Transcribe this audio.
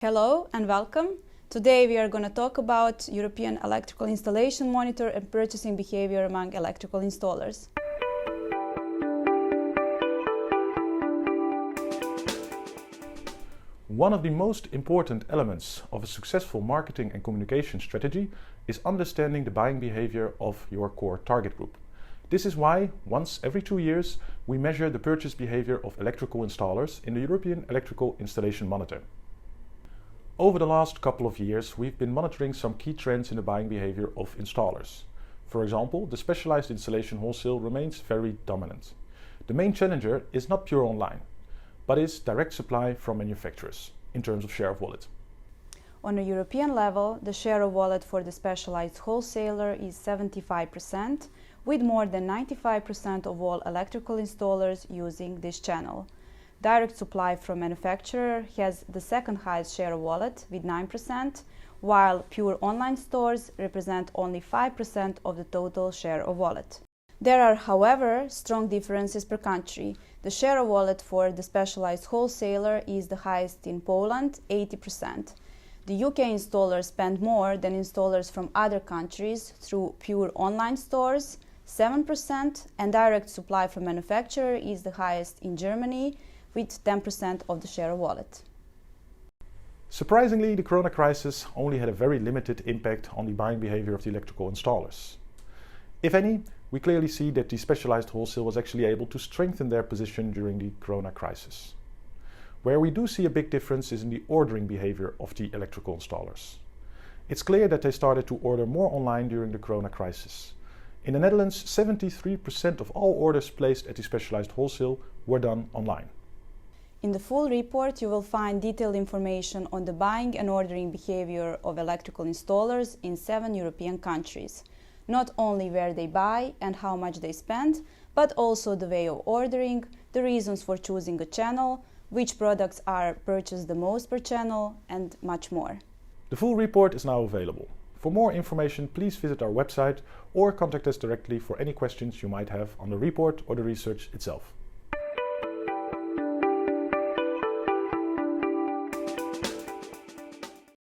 Hello and welcome. Today we are going to talk about European Electrical Installation Monitor and purchasing behavior among electrical installers. One of the most important elements of a successful marketing and communication strategy is understanding the buying behavior of your core target group. This is why, once every 2 years, we measure the purchase behavior of electrical installers in the European Electrical Installation Monitor. Over the last couple of years, we've been monitoring some key trends in the buying behavior of installers. For example, the specialized installation wholesale remains very dominant. The main challenger is not pure online, but is direct supply from manufacturers in terms of share of wallet. On a European level, the share of wallet for the specialized wholesaler is 75%, with more than 95% of all electrical installers using this channel. Direct supply from manufacturer has the second highest share of wallet with 9%, while pure online stores represent only 5% of the total share of wallet. There are, however, strong differences per country. The share of wallet for the specialized wholesaler is the highest in Poland, 80%. The UK installers spend more than installers from other countries through pure online stores, 7%, and direct supply from manufacturer is the highest in Germany, with 10% of the share of wallet. Surprisingly, the Corona crisis only had a very limited impact on the buying behavior of the electrical installers. If any, we clearly see that the specialized wholesale was actually able to strengthen their position during the Corona crisis. Where we do see a big difference is in the ordering behavior of the electrical installers. It's clear that they started to order more online during the Corona crisis. In the Netherlands, 73% of all orders placed at the specialized wholesale were done online. In the full report, you will find detailed information on the buying and ordering behavior of electrical installers in 7 European countries. Not only where they buy and how much they spend, but also the way of ordering, the reasons for choosing a channel, which products are purchased the most per channel, and much more. The full report is now available. For more information, please visit our website or contact us directly for any questions you might have on the report or the research itself.